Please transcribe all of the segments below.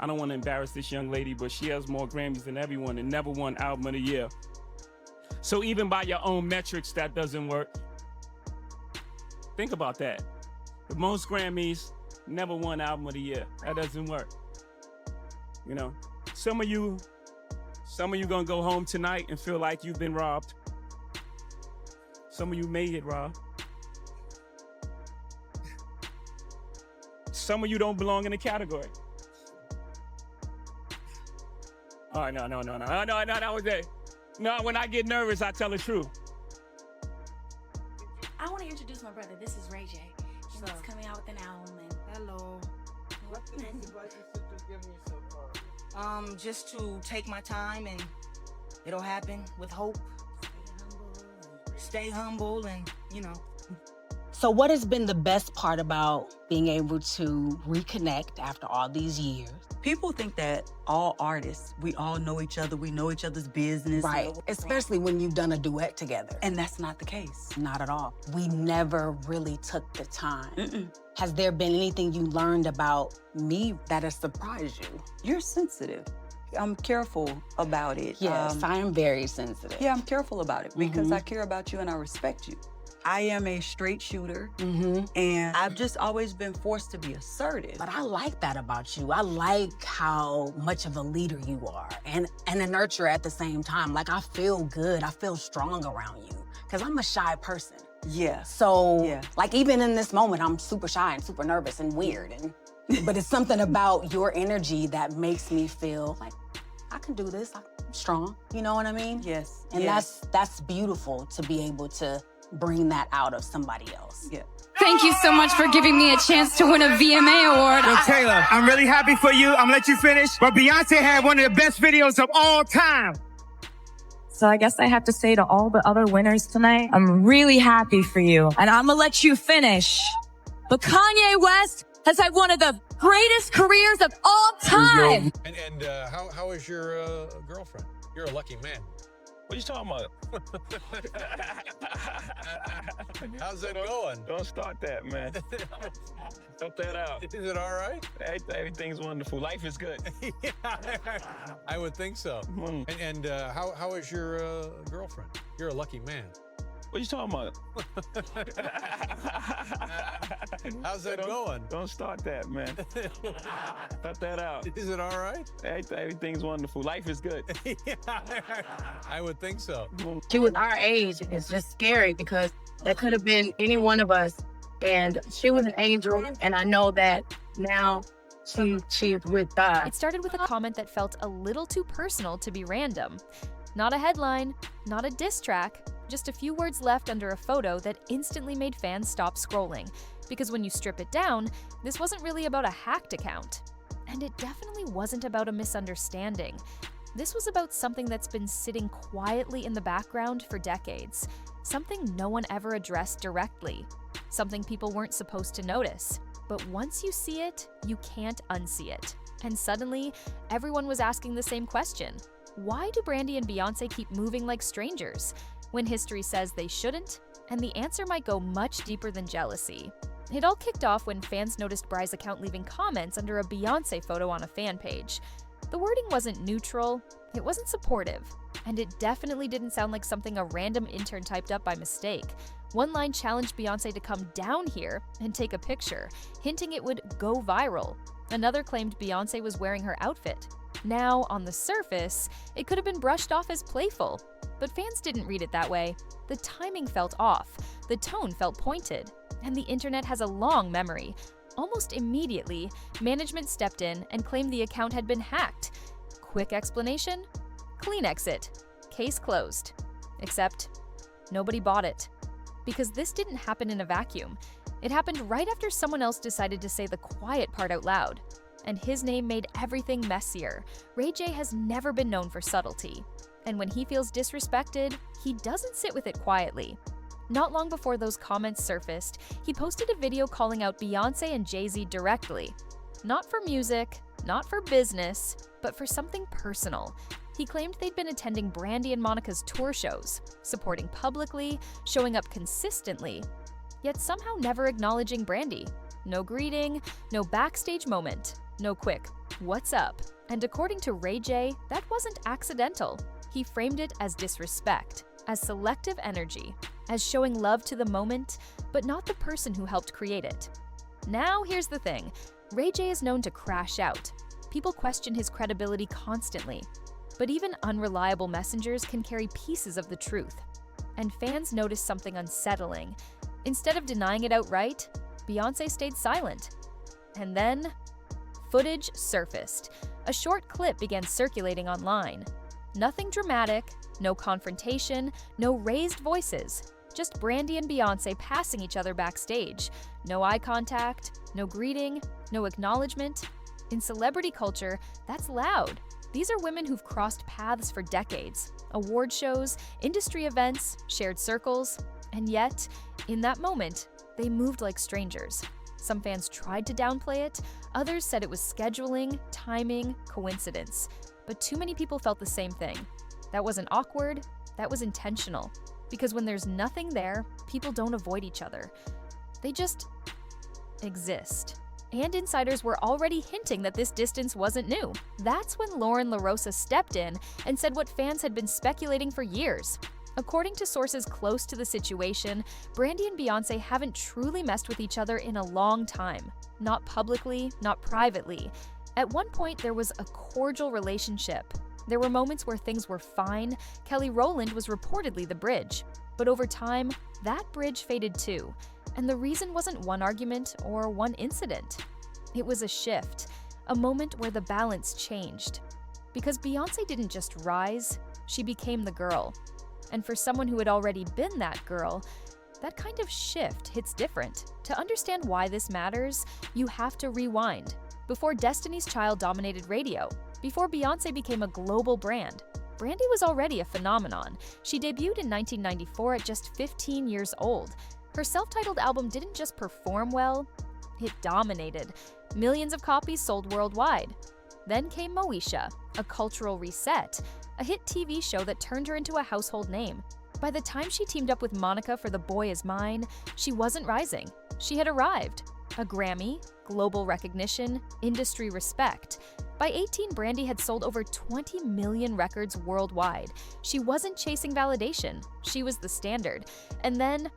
I don't want to embarrass this young lady, but she has more Grammys than everyone and never won Album of the Year. So even by your own metrics, that doesn't work. Think about that. The most Grammys, never won Album of the Year. That doesn't work. You know, some of you gonna go home tonight and feel like you've been robbed. Some of you may get robbed. Some of you don't belong in the category. Oh, no, that was it. No, when I get nervous, I tell the truth. I want to introduce my brother. This is Ray J. He's coming out with an album. And hello. What's the advice your sister's giving you so far? Just to take my time and it'll happen with hope. Stay humble and, you know. So what has been the best part about being able to reconnect after all these years? People think that all artists, we all know each other, we know each other's business. Right, especially when you've done a duet together. And that's not the case. Not at all. We never really took the time. Has there been anything you learned about me that has surprised you? You're sensitive. I'm careful about it. Yes, I am very sensitive. Yeah, I'm careful about it because I care about you and I respect you. I am a straight shooter, and I've just always been forced to be assertive. But I like that about you. I like how much of a leader you are and a nurturer at the same time. Like, I feel good. I feel strong around you because I'm a shy person. Yeah. So, like, even in this moment, I'm super shy and super nervous and weird. But it's something about your energy that makes me feel like I can do this. I'm strong. You know what I mean? Yes. And that's beautiful to be able to bring that out of somebody else. Yeah. Thank you so much for giving me a chance to win a VMA award. Yo, Taylor, I'm really happy for you. I'm gonna let you finish. But Beyonce had one of the best videos of all time. So I guess I have to say to all the other winners tonight, I'm really happy for you. And I'm gonna let you finish. But Kanye West has had one of the greatest careers of all time. And how is your girlfriend? You're a lucky man. What are you talking about? How's that going? Don't start that, man. Cut that out. Is it all right? Everything's wonderful. Life is good. I would think so. And how is your girlfriend? You're a lucky man. What are you talking about? How's that going? Don't start that, man. Cut that out. Is it all right? Everything's wonderful. Life is good. I would think so. She was our age. It's just scary because that could have been any one of us. And she was an angel, and I know that now she's with God. It started with a comment that felt a little too personal to be random. Not a headline, not a diss track, just a few words left under a photo that instantly made fans stop scrolling. Because when you strip it down, this wasn't really about a hacked account. And it definitely wasn't about a misunderstanding. This was about something that's been sitting quietly in the background for decades. Something no one ever addressed directly. Something people weren't supposed to notice. But once you see it, you can't unsee it. And suddenly, everyone was asking the same question. Why do Brandy and Beyonce keep moving like strangers when history says they shouldn't? And the answer might go much deeper than jealousy. It all kicked off when fans noticed Bry's account leaving comments under a Beyonce photo on a fan page. The wording wasn't neutral, it wasn't supportive, and it definitely didn't sound like something a random intern typed up by mistake. One line challenged Beyonce to come down here and take a picture, hinting it would go viral. Another claimed Beyonce was wearing her outfit. Now, on the surface, it could have been brushed off as playful, but fans didn't read it that way. The timing felt off, the tone felt pointed, and the internet has a long memory. Almost immediately, management stepped in and claimed the account had been hacked. Quick explanation? Clean exit. Case closed. Except, nobody bought it. Because this didn't happen in a vacuum. It happened right after someone else decided to say the quiet part out loud. And his name made everything messier. Ray J has never been known for subtlety. And when he feels disrespected, he doesn't sit with it quietly. Not long before those comments surfaced, he posted a video calling out Beyonce and Jay-Z directly. Not for music, not for business, but for something personal. He claimed they'd been attending Brandy and Monica's tour shows, supporting publicly, showing up consistently, yet somehow never acknowledging Brandy. No greeting, no backstage moment. no quick, "What's up?" And according to Ray J, that wasn't accidental. He framed it as disrespect, as selective energy, as showing love to the moment, but not the person who helped create it. Now, here's the thing. Ray J is known to crash out. People question his credibility constantly. But even unreliable messengers can carry pieces of the truth. And fans noticed something unsettling. Instead of denying it outright, Beyonce stayed silent. And then, footage surfaced. A short clip began circulating online. Nothing dramatic, no confrontation, no raised voices. Just Brandy and Beyonce passing each other backstage. No eye contact, no greeting, no acknowledgement. In celebrity culture, that's loud. These are women who've crossed paths for decades. Award shows, industry events, shared circles. And yet, in that moment, they moved like strangers. Some fans tried to downplay it, others said it was scheduling, timing, coincidence. But too many people felt the same thing. That wasn't awkward, that was intentional. Because when there's nothing there, people don't avoid each other. They just exist. And insiders were already hinting that this distance wasn't new. That's when Lauren LaRosa stepped in and said what fans had been speculating for years. According to sources close to the situation, Brandy and Beyonce haven't truly messed with each other in a long time. Not publicly, not privately. At one point, there was a cordial relationship. There were moments where things were fine. Kelly Rowland was reportedly the bridge. But over time, that bridge faded too. And the reason wasn't one argument or one incident. It was a shift, a moment where the balance changed. Because Beyonce didn't just rise, she became the girl. And for someone who had already been that girl, that kind of shift hits different. To understand why this matters, you have to rewind. Before Destiny's Child dominated radio, before Beyonce became a global brand, Brandy was already a phenomenon. She debuted in 1994 at just 15 years old. Her self-titled album didn't just perform well, it dominated. Millions of copies sold worldwide. Then came Moesha, a cultural reset, a hit TV show that turned her into a household name. By the time she teamed up with Monica for The Boy Is Mine, she wasn't rising. She had arrived. A Grammy, global recognition, industry respect. By 18, Brandy had sold over 20 million records worldwide. She wasn't chasing validation. She was the standard. And then,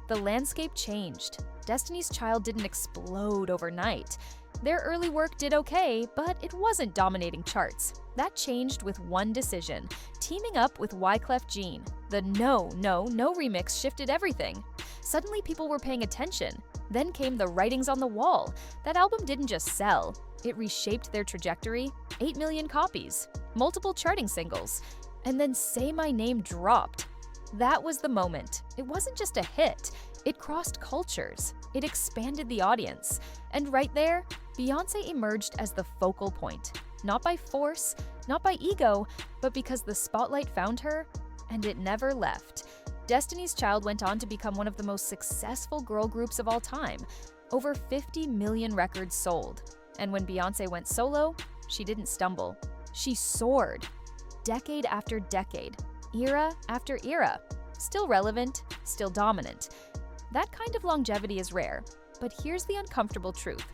the landscape changed. Destiny's Child didn't explode overnight. Their early work did okay, but it wasn't dominating charts. That changed with one decision, teaming up with Wyclef Jean. The No, No, No remix shifted everything. Suddenly people were paying attention. Then came The Writings on the Wall. That album didn't just sell, it reshaped their trajectory. 8 million copies, multiple charting singles, and then Say My Name dropped. That was the moment. It wasn't just a hit, it crossed cultures. It expanded the audience. And right there, Beyonce emerged as the focal point. Not by force, not by ego, but because the spotlight found her, and it never left. Destiny's Child went on to become one of the most successful girl groups of all time. Over 50 million records sold. And when Beyonce went solo, she didn't stumble. She soared. Decade after decade, era after era. Still relevant, still dominant. That kind of longevity is rare. But here's the uncomfortable truth.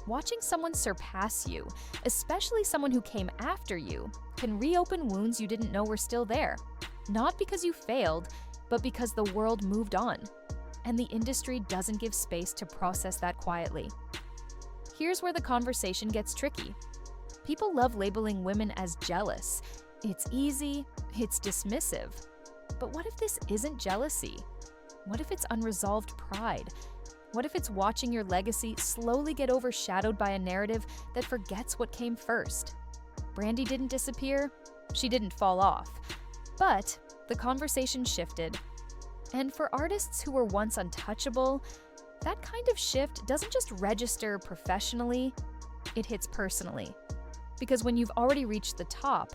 Watching someone surpass you, especially someone who came after you, can reopen wounds you didn't know were still there. Not because you failed, but because the world moved on. And the industry doesn't give space to process that quietly. Here's where the conversation gets tricky. People love labeling women as jealous. It's easy, it's dismissive. But what if this isn't jealousy? What if it's unresolved pride? What if it's watching your legacy slowly get overshadowed by a narrative that forgets what came first? Brandy didn't disappear, she didn't fall off. But the conversation shifted. And for artists who were once untouchable, that kind of shift doesn't just register professionally, it hits personally. Because when you've already reached the top,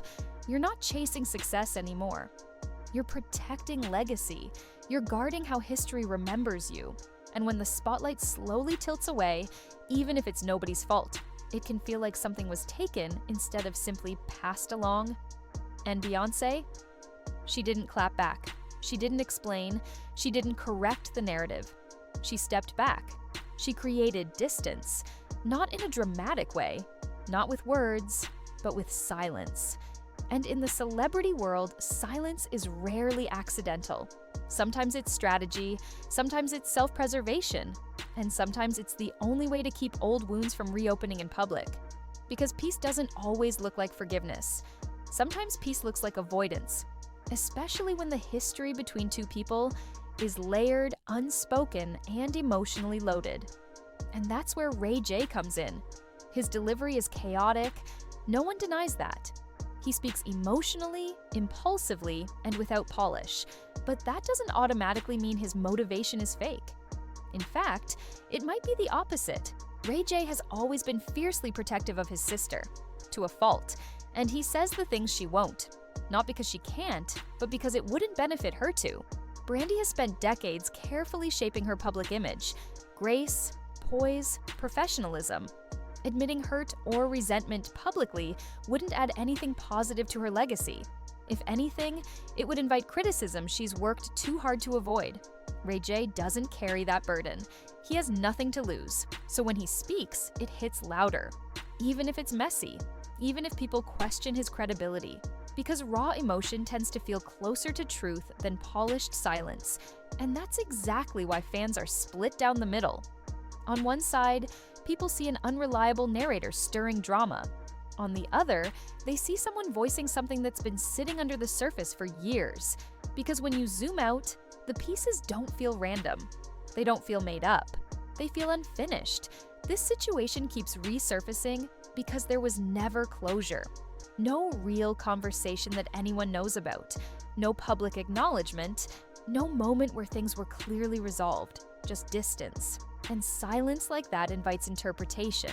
you're not chasing success anymore. You're protecting legacy. You're guarding how history remembers you. And when the spotlight slowly tilts away, even if it's nobody's fault, it can feel like something was taken instead of simply passed along. And Beyonce? She didn't clap back. She didn't explain. She didn't correct the narrative. She stepped back. She created distance, not in a dramatic way, not with words, but with silence. And in the celebrity world, silence is rarely accidental. Sometimes it's strategy, sometimes it's self-preservation, and sometimes it's the only way to keep old wounds from reopening in public. Because peace doesn't always look like forgiveness. Sometimes peace looks like avoidance, especially when the history between two people is layered, unspoken, and emotionally loaded. And that's where Ray J comes in. His delivery is chaotic. No one denies that. He speaks emotionally, impulsively, and without polish. But that doesn't automatically mean his motivation is fake. In fact, it might be the opposite. Ray J has always been fiercely protective of his sister, to a fault, and he says the things she won't. Not because she can't, but because it wouldn't benefit her to. Brandy has spent decades carefully shaping her public image. Grace, poise, professionalism. Admitting hurt or resentment publicly wouldn't add anything positive to her legacy. If anything, it would invite criticism she's worked too hard to avoid. Ray J doesn't carry that burden. He has nothing to lose, so when he speaks, it hits louder. Even if it's messy, even if people question his credibility. Because raw emotion tends to feel closer to truth than polished silence. And that's exactly why fans are split down the middle. On one side, people see an unreliable narrator stirring drama. On the other, they see someone voicing something that's been sitting under the surface for years. Because when you zoom out, the pieces don't feel random. They don't feel made up. They feel unfinished. This situation keeps resurfacing because there was never closure. No real conversation that anyone knows about. No public acknowledgement. No moment where things were clearly resolved. Just distance. And silence like that invites interpretation.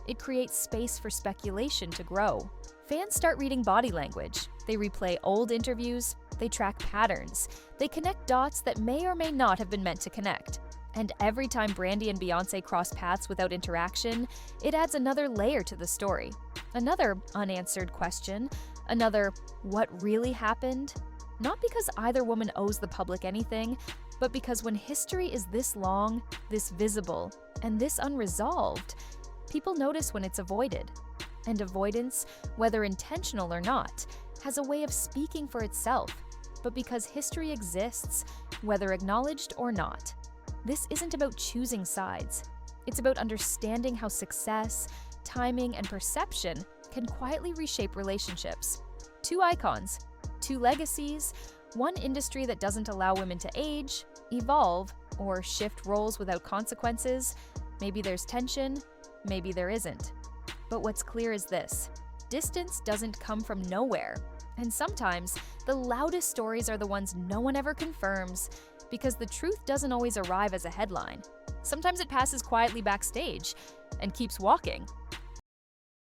It creates space for speculation to grow. Fans start reading body language. They replay old interviews. They track patterns. They connect dots that may or may not have been meant to connect. And every time Brandy and Beyonce cross paths without interaction, it adds another layer to the story. Another unanswered question. Another, what really happened? Not because either woman owes the public anything, but because when history is this long, this visible, and this unresolved, people notice when it's avoided. And avoidance, whether intentional or not, has a way of speaking for itself. But because history exists, whether acknowledged or not, this isn't about choosing sides. It's about understanding how success, timing, and perception can quietly reshape relationships. Two icons, two legacies, one industry that doesn't allow women to age, evolve, or shift roles without consequences. Maybe there's tension, maybe there isn't. But what's clear is this: distance doesn't come from nowhere. And sometimes, the loudest stories are the ones no one ever confirms, because the truth doesn't always arrive as a headline. Sometimes it passes quietly backstage and keeps walking.